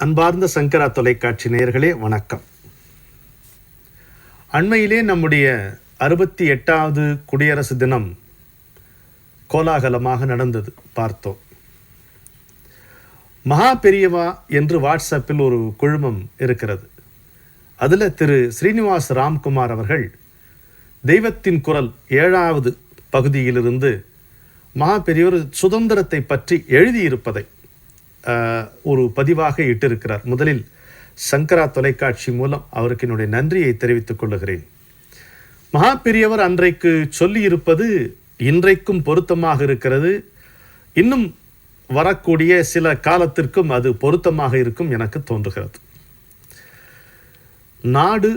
அன்பார்ந்த சங்கரா தொலைக்காட்சி நேயர்களே வணக்கம். அண்மையிலே நம்முடைய 68வது குடியரசு தினம் கோலாகலமாக நடந்தது பார்த்தோம். மகா பெரியவா என்று வாட்ஸ்அப்பில் ஒரு குழுமம் இருக்கிறது. அதில் திரு ஸ்ரீனிவாஸ் ராம்குமார் அவர்கள் தெய்வத்தின் குரல் 7வது பகுதியிலிருந்து மகா பெரியவர் சுதந்திரத்தை பற்றி எழுதியிருப்பதை ஒரு பதிவாக இட்டிருக்கிறார். முதலில் சங்கரா தொலைக்காட்சி மூலம் அவருக்கு என்னுடைய நன்றியை தெரிவித்துக் கொள்ளுகிறேன். மகா பெரியவர் அன்றைக்கு சொல்லியிருப்பது இன்றைக்கும் பொருத்தமாக இருக்கிறது. இன்னும் வரக்கூடிய சில காலத்திற்கும் அது பொருத்தமாக இருக்கும் எனக்கு தோன்றுகிறது. நாடு,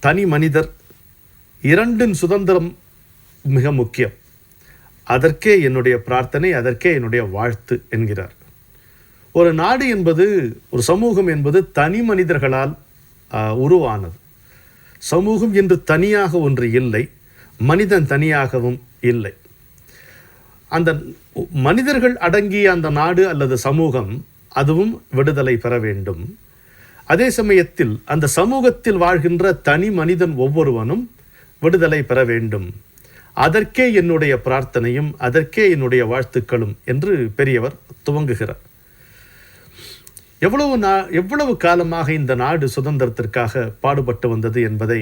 தனி மனிதர் இரண்டின் சுதந்திரம் மிக முக்கியம். அதற்கே என்னுடைய பிரார்த்தனை, அதற்கே என்னுடைய வாழ்த்து என்கிறார். ஒரு நாடு என்பது, ஒரு சமூகம் என்பது தனி மனிதர்களால் உருவானது. சமூகம் என்று தனியாக ஒன்று இல்லை, மனிதன் தனியாகவும் இல்லை. அந்த மனிதர்கள் அடங்கிய அந்த நாடு அல்லது சமூகம் அதுவும் விடுதலை பெற வேண்டும். அதே சமயத்தில் அந்த சமூகத்தில் வாழ்கின்ற தனி மனிதன் ஒவ்வொருவனும் விடுதலை பெற வேண்டும். அதற்கே என்னுடைய பிரார்த்தனையும் அதற்கே என்னுடைய வாழ்த்துக்களும் என்று பெரியவர் துவங்குகிறார். எவ்வளவு காலமாக இந்த நாடு சுதந்திரத்திற்காக பாடுபட்டு வந்தது என்பதை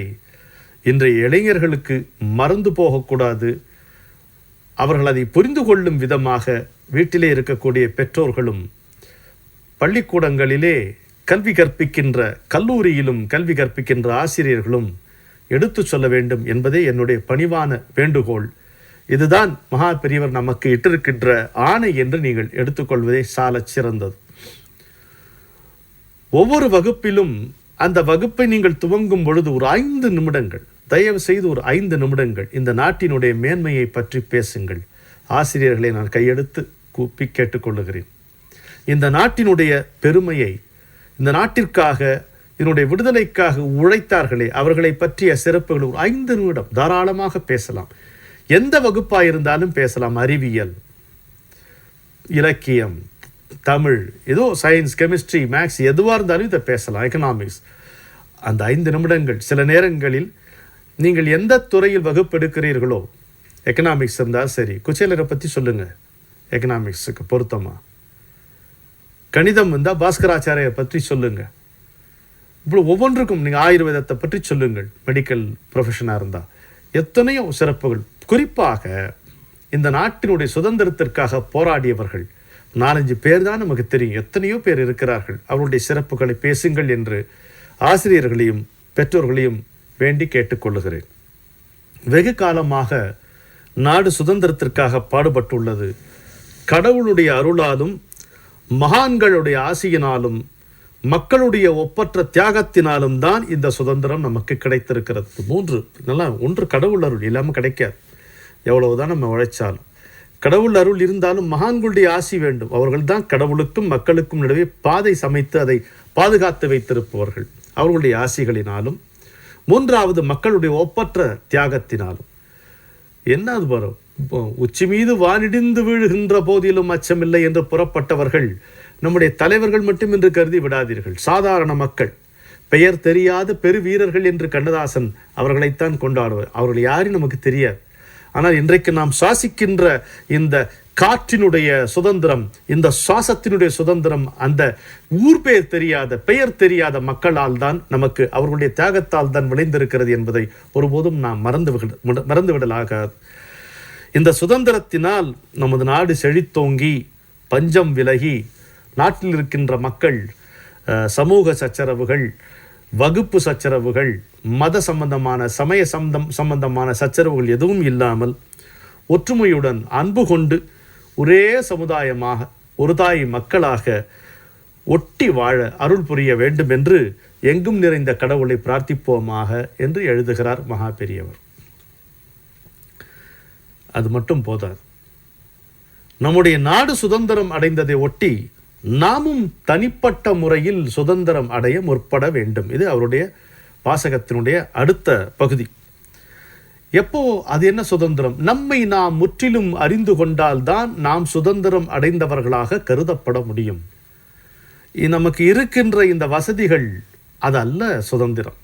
இன்றைய இளைஞர்களுக்கு மறந்து போகக்கூடாது. அவர்கள் அதை புரிந்து கொள்ளும் விதமாக வீட்டிலே இருக்கக்கூடிய பெற்றோர்களும், பள்ளிக்கூடங்களிலே கல்வி கற்பிக்கின்ற, கல்லூரியிலும் கல்வி கற்பிக்கின்ற ஆசிரியர்களும் எடுத்து சொல்ல வேண்டும் என்பதே என்னுடைய பணிவான வேண்டுகோள். இதுதான் மகா பெரியவர் நமக்கு இட்டிருக்கின்ற ஆணை என்று நீங்கள் எடுத்துக்கொள்வதே சால சிறந்தது. ஒவ்வொரு வகுப்பிலும் அந்த வகுப்பை நீங்கள் துவங்கும் பொழுது ஒரு 5 நிமிடங்கள், தயவு செய்து ஒரு 5 நிமிடங்கள் இந்த நாட்டினுடைய மேன்மையை பற்றி பேசுங்கள். ஆசிரியர்களை நான் கையெடுத்து கூப்பி கேட்டுக்கொள்ளுகிறேன். இந்த நாட்டினுடைய பெருமையை, இந்த நாட்டிற்காக, இதனுடைய விடுதலைக்காக உழைத்தார்களே அவர்களை பற்றிய சிறப்புகள் ஒரு 5 நிமிடம் தாராளமாக பேசலாம். எந்த வகுப்பாக இருந்தாலும் பேசலாம். அறிவியல், இலக்கியம், தமிழ், ஏதோ சயின்ஸ், கெமிஸ்ட்ரி, மேக்ஸ், எதுவாக இருந்தாலும் இதை பேசலாம். எக்கனாமிக்ஸ். அந்த 5 நிமிடங்கள், சில நேரங்களில் நீங்கள் எந்த துறையில் வகுப்பு எடுக்கிறீர்களோ, எக்கனாமிக்ஸ் இருந்தால் சரி, குச்சேலரை பற்றி சொல்லுங்கள், எக்கனாமிக்ஸுக்கு பொருத்தமாக. கணிதம் இருந்தால் பாஸ்கராச்சாரியரை பற்றி சொல்லுங்கள். இப்படி ஒவ்வொன்றுக்கும் நீங்கள் ஆயுர்வேதத்தை பற்றி சொல்லுங்கள், மெடிக்கல் ப்ரொஃபஷனாக இருந்தால். எத்தனையோ சிறப்புகள். குறிப்பாக இந்த நாட்டினுடைய சுதந்திரத்திற்காக போராடியவர்கள் 4-5 பேர் தான் நமக்கு தெரியும். எத்தனையோ பேர் இருக்கிறார்கள். அவருடைய சிறப்புகளை பேசுங்கள் என்று ஆசிரியர்களையும் பெற்றோர்களையும் வேண்டி கேட்டுக்கொள்ளுகிறேன். வெகு காலமாக நாடு சுதந்திரத்திற்காக பாடுபட்டுள்ளது. கடவுளுடைய அருளாலும், மகான்களுடைய ஆசியினாலும், மக்களுடைய ஒப்பற்ற தியாகத்தினாலும் தான் இந்த சுதந்திரம் நமக்கு கிடைத்திருக்கிறது. 3 நல்லா, ஒன்று கடவுள் அருள் இல்லாமல் கிடைக்காது. எவ்வளவுதான் நம்ம உழைச்சாலும். கடவுள் அருள் இருந்தாலும் மகான்களுடைய ஆசி வேண்டும். அவர்கள் தான் கடவுளுக்கும் மக்களுக்கும் நடுவே பாதை சமைத்து அதை பாதுகாத்து வைத்திருப்பவர்கள். அவர்களுடைய ஆசிகளினாலும், 3வது மக்களுடைய ஒப்பற்ற தியாகத்தினாலும். என்ன அது வரும்? உச்சி மீது வானிடிந்து வீழுகின்ற போதிலும் அச்சமில்லை என்று புறப்பட்டவர்கள் நம்முடைய தலைவர்கள் மட்டும் என்று கருதி விடாதீர்கள். சாதாரண மக்கள், பெயர் தெரியாத பெரு வீரர்கள் என்று கண்ணதாசன் அவர்களைத்தான் கொண்டாடுவார். அவர்கள் யாரும் நமக்கு தெரியாது. ஆனால் இன்றைக்கு நாம் சுவாசிக்கின்ற இந்த காற்றினுடைய சுதந்திரம், இந்த சுவாசத்தினுடைய சுதந்திரம் அந்த ஊர் பெயர் தெரியாத மக்களால் தான், நமக்கு அவர்களுடைய தியாகத்தால் தான் விளைந்திருக்கிறது என்பதை ஒருபோதும் நாம் மறந்துவிடலாகாது. இந்த சுதந்திரத்தினால் நமது நாடு செழித்தோங்கி, பஞ்சம் விலகி, நாட்டில் இருக்கின்ற மக்கள் சமூக சச்சரவுகள், வகுப்பு சச்சரவுகள், மத சம்பந்தமான, சமய சம்பந்தமான சச்சரவுகள் எதுவும் இல்லாமல் ஒற்றுமையுடன் அன்பு கொண்டு ஒரே சமுதாயமாக, ஒரு தாய் மக்களாக ஒட்டி வாழ அருள் புரிய வேண்டும் என்று எங்கும் நிறைந்த கடவுளை பிரார்த்திப்போமாக என்று எழுதுகிறார் மகா பெரியவர். அது மட்டும் போதாது. நம்முடைய நாடு சுதந்திரம் அடைந்ததை ஒட்டி நாமும் தனிப்பட்ட முறையில் சுதந்திரம் அடைய முற்பட வேண்டும். இது அவருடைய வாசகத்தினுடைய அடுத்த பகுதி. எப்போ அது என்ன சுதந்திரம்? நம்மை நாம் முற்றிலும் அறிந்து கொண்டால்தான் நாம் சுதந்திரம் அடைந்தவர்களாக கருதப்பட முடியும். நமக்கு இருக்கின்ற இந்த வசதிகள் அது அல்ல சுதந்திரம்.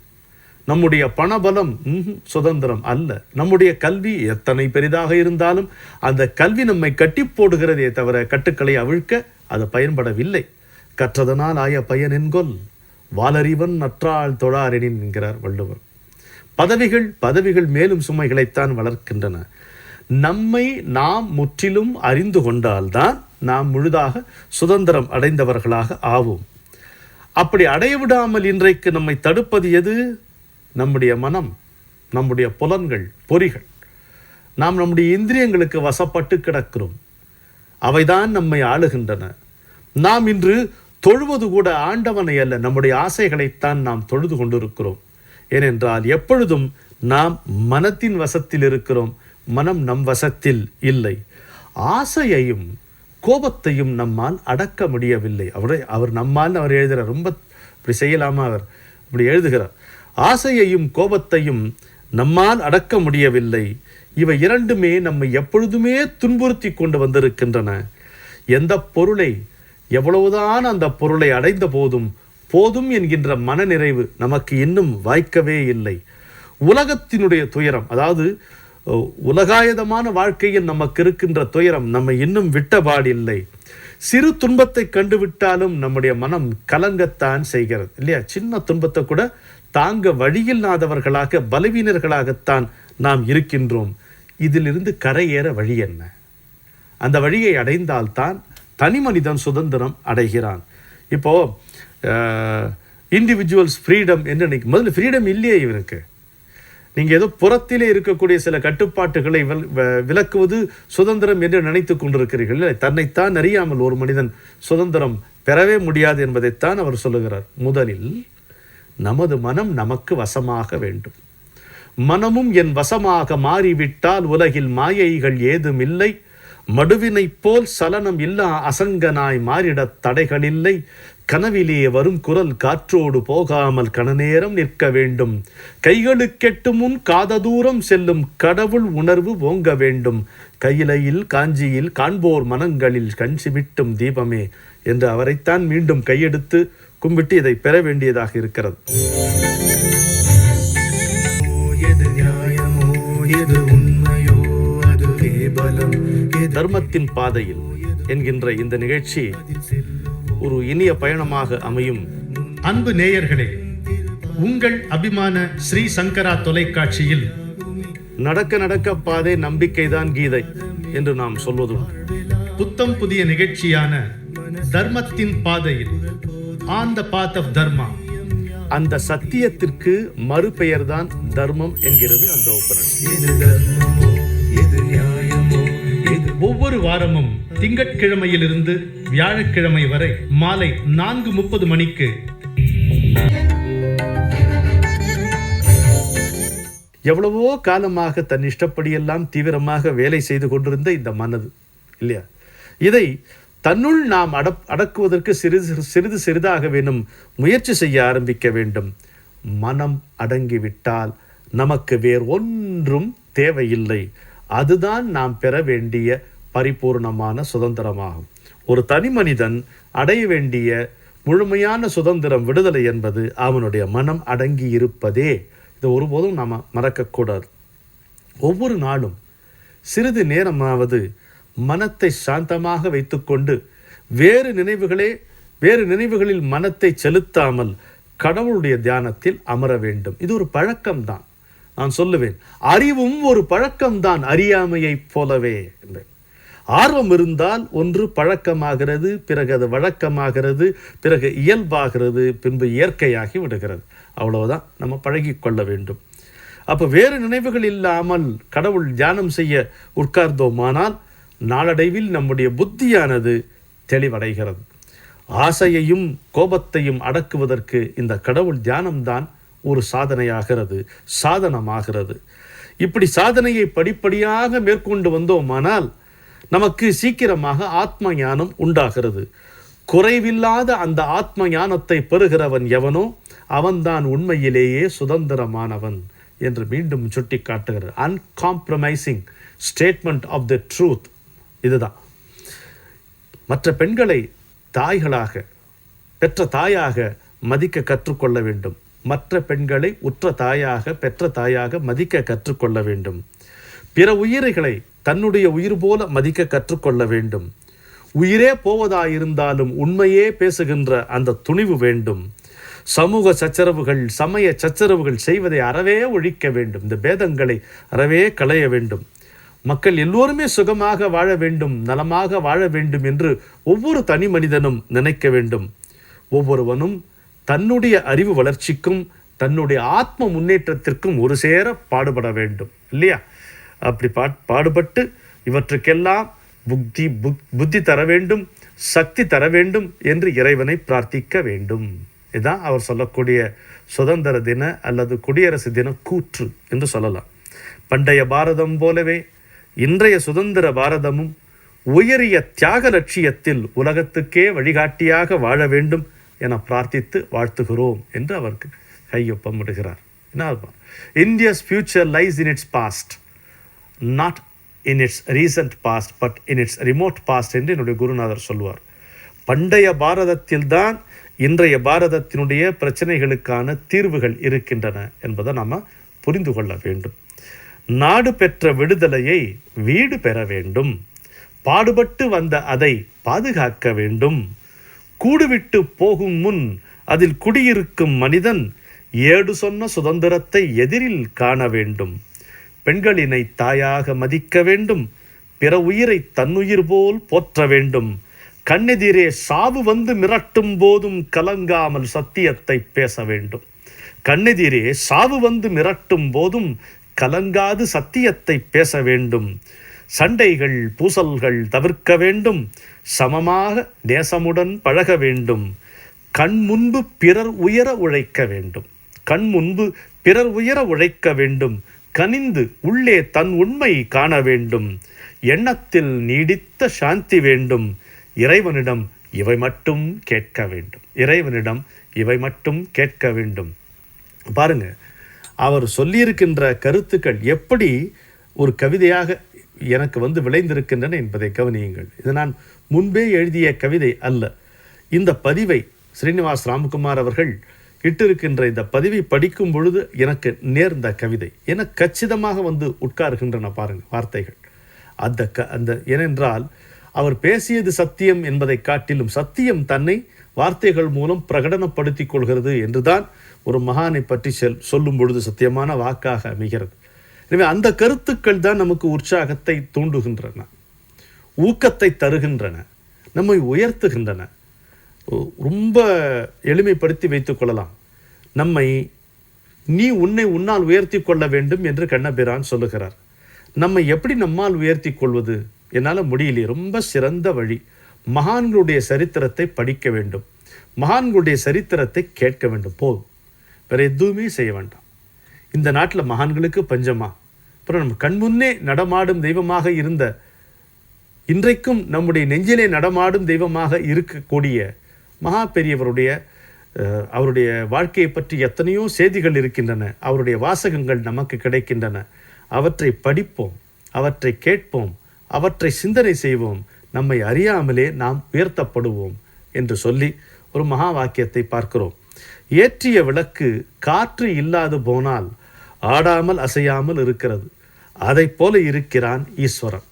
நம்முடைய பணபலம் சுதந்திரம் அல்ல. நம்முடைய கல்வி எத்தனை பெரிதாக இருந்தாலும் அந்த கல்வி நம்மை கட்டி போடுகிறதே தவிர கட்டுக்களை அவிழ்க்க அது பயன்படவில்லை. கற்றதனால் ஆய பயன் என்கொல் வாலறிவன் நற்றாள் தொழாரெனின் என்கிறார் வள்ளுவர். பதவிகள் மேலும் சுமைகளைத்தான் வளர்க்கின்றன. நம்மை நாம் முற்றிலும் அறிந்து கொண்டால்தான் நாம் முழுதாக சுதந்திரம் அடைந்தவர்களாக ஆவோம். அப்படி அடைய விடாமல் இன்றைக்கு நம்மை தடுப்பது எது? நம்முடைய மனம், நம்முடைய புலன்கள், பொறிகள். நாம் நம்முடைய இந்திரியங்களுக்கு வசப்பட்டு கிடக்கிறோம். அவைதான் நம்மை ஆளுகின்றன. நாம் இன்று தொழுவது கூட ஆண்டவனை அல்ல, நம்முடைய ஆசைகளைத்தான் நாம் தொழுது கொண்டிருக்கிறோம். ஏனென்றால் எப்பொழுதும் நாம் மனத்தின் வசத்தில் இருக்கிறோம், மனம் நம் வசத்தில் இல்லை. ஆசையையும் கோபத்தையும் நம்மால் அடக்க முடியவில்லை. அவர் நம்மால் அவர் எழுதுகிறார். ரொம்ப இப்படி செய்யலாமா? அவர் இப்படி எழுதுகிறார். ஆசையையும் கோபத்தையும் நம்மால் அடக்க முடியவில்லை. இவை இரண்டுமே நம்மை எப்பொழுதுமே துன்புறுத்தி கொண்டு வந்திருக்கின்றன. எந்த பொருளை எவ்வளவுதான் அந்த பொருளை அடைந்த போதும் என்கின்ற மனநிறைவு நமக்கு இன்னும் வாய்க்கவே இல்லை. உலகத்தினுடைய துயரம், அதாவது உலகாயதமான வாழ்க்கையில் நமக்கு இருக்கின்ற துயரம் நம்மை இன்னும் விட்டபாடில்லை. சிறு துன்பத்தை கண்டுவிட்டாலும் நம்முடைய மனம் கலங்கத்தான் செய்கிறது இல்லையா? சின்ன துன்பத்தை கூட தாங்க வழியில்லாதவர்களாக, பலவீனர்களாகத்தான் நாம் இருக்கின்றோம். இதிலிருந்து கரையேற வழி என்ன? அந்த வழியை அடைந்தால்தான் தனி மனிதன் சுதந்திரம் அடைகிறான். இப்போ இண்டிவிஜுவல்ஸ் ஃப்ரீடம் என்று நினைக்கும். முதல்ல ஃப்ரீடம் இல்லையே இவருக்கு. நீங்கள் ஏதோ புறத்திலே இருக்கக்கூடிய சில கட்டுப்பாட்டுகளை விலக்குவது சுதந்திரம் என்று நினைத்து கொண்டிருக்கிறீர்கள். இல்லை, தன்னைத்தான் அறியாமல் ஒரு மனிதன் சுதந்திரம் பெறவே முடியாது என்பதைத்தான் அவர் சொல்லுகிறார். முதலில் நமது மனம் நமக்கு வசமாக வேண்டும். மனமும் என் வசமாக மாறிவிட்டால் உலகில் மாயைகள் ஏதும் இல்லை. மடுவினை போல் சலனம் இல்லா அசங்கனாய் மாறிடத் தடைகள் இல்லை. கனவிலே வரும் குரல் காற்றோடு போகாமல் கணநேரம் நிற்க வேண்டும். கைகளுக்கெட்டு முன் காததூரம் செல்லும் கடவுள் உணர்வு ஓங்க வேண்டும். கையிலையில் காஞ்சியில் காண்போர் மனங்களில் கண்சிமிட்டும் தீபமே என்று அவரைத்தான் மீண்டும் கையெடுத்து கும்பிட்டு இதை பெற வேண்டியதாக இருக்கிறது. தர்மத்தின் பாதையில் என்கின்ற இந்த நிகழ்ச்சி ஒரு இனிய பயணமாக அமையும். அன்பு நேயர்களே, உங்கள் அபிமான ஸ்ரீ சங்கரா தொலைக்காட்சியில் நடக்க நடக்க பாதை நம்பிக்கைதான் கீதை என்று நாம் சொல்வதும், புத்தம் புதிய நிகழ்ச்சியான தர்மத்தின் பாதையில், ஆன் த பாத் ஆஃப் தர்மா, அந்த சத்தியத்திற்கு மறுபெயர்தான் தர்மம் என்கிறது அந்த உபநிஷத். ஒவ்வொரு வாரமும் திங்கட்கிழமையிலிருந்து வியாழக்கிழமை வரை மாலை 4:30 மணிக்கு எவ்வளவோ காலமாக தன் இஷ்டப்படியெல்லாம் தீவிரமாக வேலை செய்து கொண்டிருந்த இந்த மனது இல்லையா, இதை தன்னுள் நாம் அடக்குவதற்கு சிறிது சிறிதாக வேணும் முயற்சி செய்ய ஆரம்பிக்க வேண்டும். மனம் அடங்கிவிட்டால் நமக்கு வேறு ஒன்றும் தேவையில்லை. அதுதான் நாம் பெற வேண்டிய பரிபூர்ணமான சுதந்திரமாகும். ஒரு தனி மனிதன் அடைய வேண்டிய முழுமையான சுதந்திரம், விடுதலை என்பது அவனுடைய மனம் அடங்கி இருப்பதே. இது ஒருபோதும் நாம் மறக்கக்கூடாது. ஒவ்வொரு நாளும் சிறிது நேரமாவது மனத்தை சாந்தமாக வைத்துக்கொண்டு வேறு நினைவுகளில் மனத்தை செலுத்தாமல் கடவுளுடைய தியானத்தில் அமர வேண்டும். இது ஒரு பழக்கம்தான். நான் சொல்லுவேன், அறிவும் ஒரு பழக்கம்தான், அறியாமையை போலவே. ஆர்வம் இருந்தால் ஒன்று பழக்கமாகிறது, பிறகு அது வழக்கமாகிறது, பிறகு இயல்பாகிறது, பின்பு இயற்கையாகி விடுகிறது. அவ்வளவுதான், நம்ம பழகி கொள்ள வேண்டும். அப்போ வேறு நினைவுகள் இல்லாமல் கடவுள் தியானம் செய்ய உட்கார்ந்தோமானால் நாளடைவில் நம்முடைய புத்தியானது தெளிவடைகிறது. ஆசையையும் கோபத்தையும் அடக்குவதற்கு இந்த கடவுள் தியானம்தான் ஒரு சாதனமாகிறது. இப்படி சாதனையை படிப்படியாக மேற்கொண்டு வந்தோமானால் நமக்கு சீக்கிரமாக ஆத்ம ஞானம் உண்டாகிறது. குறைவில்லாத அந்த ஆத்ம ஞானத்தை பெறுகிறவன் எவனோ அவன்தான் உண்மையிலேயே சுதந்திரமானவன் என்று மீண்டும் சுட்டி காட்டுகிறார். Uncompromising statement of the truth. இதுதான் மற்ற பெண்களை தாய்களாக, பெற்ற தாயாக மதிக்க கற்றுக்கொள்ள வேண்டும். மற்ற பெண்களை உற்ற தாயாக பெற்ற தாயாக மதிக்க கற்றுக்கொள்ள வேண்டும். பிற உயிர்களை தன்னுடைய உயிர் போல மதிக்க கற்றுக்கொள்ள வேண்டும். உயிரே போவதாயிருந்தாலும் உண்மையே பேசுகின்ற அந்த துணிவு வேண்டும். சமூக சச்சரவுகள் சமய சச்சரவுகள் செய்வதை அறவே ஒழிக்க வேண்டும். இந்த பேதங்களை அறவே களைய வேண்டும். மக்கள் எல்லோருமே சுகமாக வாழ வேண்டும், நலமாக வாழ வேண்டும் என்று ஒவ்வொரு தனி மனிதனும் நினைக்க வேண்டும். ஒவ்வொருவனும் தன்னுடைய அறிவு வளர்ச்சிக்கும் தன்னுடைய ஆத்ம முன்னேற்றத்திற்கும் ஒரு சேர பாடுபட வேண்டும் இல்லையா? அப்படி பாடுபட்டு இவற்றுக்கெல்லாம் புத்தி தர வேண்டும், சக்தி தர வேண்டும் என்று இறைவனை பிரார்த்திக்க வேண்டும். இதுதான் அவர் சொல்லக்கூடிய சுதந்திர தின அல்லது குடியரசு தின கூற்று என்று சொல்லலாம். பண்டைய பாரதம் போலவே இன்றைய சுதந்திர பாரதமும் உயரிய தியாக லட்சியத்தில் உலகத்துக்கே வழிகாட்டியாக வாழ வேண்டும் என பிரார்த்தித்து வாழ்த்துகிறோம் என்று அவருக்கு கையொப்பமிடுகிறார். India's future lies in its past, not in its recent past but in its remote past என்று என்னுடைய குருநாதர் சொல்வார். பண்டைய பாரதத்தில்தான் இன்றைய பாரதத்தினுடைய பிரச்சனைகளுக்கான தீர்வுகள் இருக்கின்றன என்பதை நாம் புரிந்து கொள்ள வேண்டும். நாடு பெற்ற விடுதலையை வீடு பெற வேண்டும். பாடுபட்டு வந்த அதை பாதுகாக்க வேண்டும். கூடுவிட்டு போகும் முன் அதில் குடியிருக்கும் மனிதன் ஏடு சொன்ன சுதந்திரத்தை எதிரில் காண வேண்டும். பெண்களினை தாயாக மதிக்க வேண்டும். பிற உயிரை தன்னுயிர் போல் போற்ற வேண்டும். கண்ணெதிரே சாவு வந்து மிரட்டும் போதும் கலங்காமல் சத்தியத்தை பேச வேண்டும். கண்ணெதிரே சாவு வந்து மிரட்டும் போதும் கலங்காது சத்தியத்தை பேச வேண்டும். சண்டைகள் பூசல்கள் தவிர்க்க வேண்டும். சமமாக நேசமுடன் பழக வேண்டும். கண் முன்பு பிறர் உயர உழைக்க வேண்டும். கண் முன்பு பிறர் உயர உழைக்க வேண்டும். கனிந்து உள்ளே தன் உண்மை காண வேண்டும். எண்ணத்தில் நீடித்த சாந்தி வேண்டும். இறைவனிடம் இவை மட்டும் கேட்க வேண்டும். இறைவனிடம் இவை மட்டும் கேட்க வேண்டும். பாருங்க, அவர் சொல்லியிருக்கின்ற கருத்துக்கள் எப்படி ஒரு கவிதையாக எனக்கு விளைந்திருக்கின்றன என்பதை கவனியுங்கள். இது நான் முன்பே எழுதிய கவிதை அல்ல. இந்த பதிவை ஸ்ரீனிவாஸ் ராம்குமார் அவர்கள் இட்டிருக்கின்ற இந்த பதிவை படிக்கும் பொழுது எனக்கு நேர்ந்த கவிதை என கச்சிதமாக உட்காருகின்றன பாருங்க வார்த்தைகள். அந்த ஏனென்றால் அவர் பேசியது சத்தியம் என்பதை காட்டிலும் சத்தியம் தன்னை வார்த்தைகள் மூலம் பிரகடனப்படுத்திக் கொள்கிறது என்றுதான் ஒரு மகானை பற்றி சொல்லும் பொழுது சத்தியமான வாக்காக அமைகிறது. எனவே அந்த கருத்துக்கள் தான் நமக்கு உற்சாகத்தை தூண்டுகின்றன, ஊக்கத்தை தருகின்றன, நம்மை உயர்த்துகின்றன. ரொம்ப எளிமைப்படுத்தி வைத்துக் கொள்ளலாம். நீ உன்னை உன்னால் உயர்த்தி கொள்ள வேண்டும் என்று கண்ணபிரான் சொல்லுகிறார். நம்மை எப்படி நம்மால் உயர்த்தி கொள்வது? என்னால் முடியலையே. ரொம்ப சிறந்த வழி மகான்களுடைய சரித்திரத்தை படிக்க வேண்டும், மகான்களுடைய சரித்திரத்தை கேட்க வேண்டும். போதும், வேற எதுவுமே செய்ய வேண்டாம். இந்த நாட்டில் மகான்களுக்கு பஞ்சமா? அப்புறம் நம்ம கண்முன்னே நடமாடும் தெய்வமாக இருந்த, இன்றைக்கும் நம்முடைய நெஞ்சிலே நடமாடும் தெய்வமாக இருக்கக்கூடிய மகா பெரியவருடைய அவருடைய வாழ்க்கையை பற்றி எத்தனையோ செய்திகள் இருக்கின்றன. அவருடைய வாசகங்கள் நமக்கு கிடைக்கின்றன. அவற்றை படிப்போம், அவற்றை கேட்போம், அவற்றை சிந்தனை செய்வோம். நம்மை அறியாமலே நாம் உயர்த்தப்படுவோம் என்று சொல்லி ஒரு மகா வாக்கியத்தை பார்க்கிறோம். ஏற்றிய விளக்கு காற்று இல்லாது போனால் ஆடாமல் அசையாமல் இருக்கிறது. அதை போல இருக்கிறான் ஈஸ்வரன்.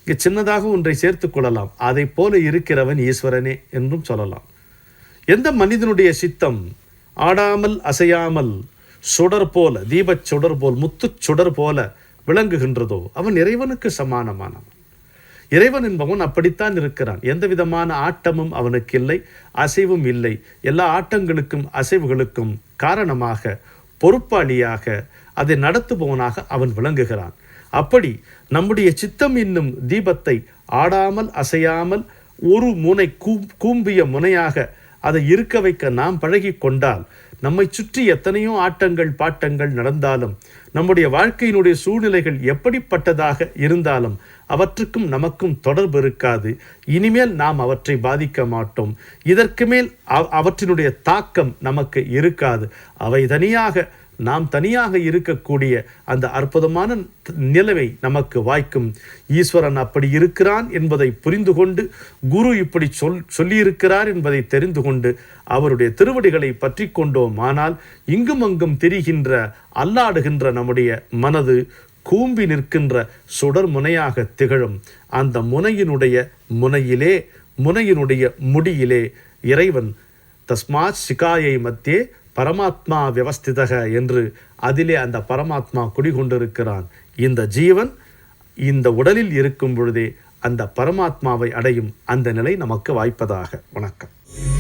இங்கே சின்னதாக ஒன்றை சேர்த்து கொள்ளலாம். அதை போல இருக்கிறவன் ஈஸ்வரனே என்றும் சொல்லலாம். எந்த மனிதனுடைய சித்தம் ஆடாமல் அசையாமல் சுடர் போல, தீபச் சுடர் போல், முத்துச் சுடர் போல விளங்குகின்றதோ அவன் இறைவனுக்கு சமானமானவன். இறைவன் என்பவன் அப்படித்தான் இருக்கிறான். எந்த விதமான ஆட்டமும் அவனுக்கு இல்லை, அசைவும் இல்லை. எல்லா ஆட்டங்களுக்கும் அசைவுகளுக்கும் காரணமாக, பொறுப்பாளியாக, அதை நடத்துபவனாக அவன் விளங்குகிறான். அப்படி நம்முடைய சித்தம் என்னும் தீபத்தை ஆடாமல் அசையாமல் ஒரு முனை கூம்பிய முனையாக அதை இருக்க வைக்க நாம் பழகி கொண்டால், நம்மை சுற்றி எத்தனையோ ஆட்டங்கள் பாட்டங்கள் நடந்தாலும், நம்முடைய வாழ்க்கையினுடைய சூழ்நிலைகள் எப்படிப்பட்டதாக இருந்தாலும் அவற்றுக்கும் நமக்கும் தொடர்பு இருக்காது. இனிமேல் நாம் அவற்றை பாதிக்க மாட்டோம். இதற்கு மேல் அவற்றினுடைய தாக்கம் நமக்கு இருக்காது. அவை தனியாக நாம் தனியாக இருக்கக்கூடிய அந்த அற்புதமான நிலைமை நமக்கு வாய்க்கும். ஈஸ்வரன் அப்படி இருக்கிறான் என்பதை புரிந்து கொண்டு, குரு இப்படி சொல்லியிருக்கிறார் என்பதை தெரிந்து கொண்டு அவருடைய திருவடிகளை பற்றி கொண்டோம். ஆனால் இங்கும் அங்கும் திரிகின்ற அல்லாடுகின்ற நம்முடைய மனது கூம்பி நிற்கின்ற சுடர் முனையாக திகழும். அந்த முனையினுடைய முடியிலே இறைவன் தஸ்மாத் சிகாயை மத்தியே பரமாத்மா வியவஸ்திதக என்று அதிலே அந்த பரமாத்மா குடிகொண்டிருக்கிறான். இந்த ஜீவன் இந்த உடலில் இருக்கும் பொழுதே அந்த பரமாத்மாவை அடையும் அந்த நிலை நமக்கு வாய்ப்பதாக. வணக்கம்.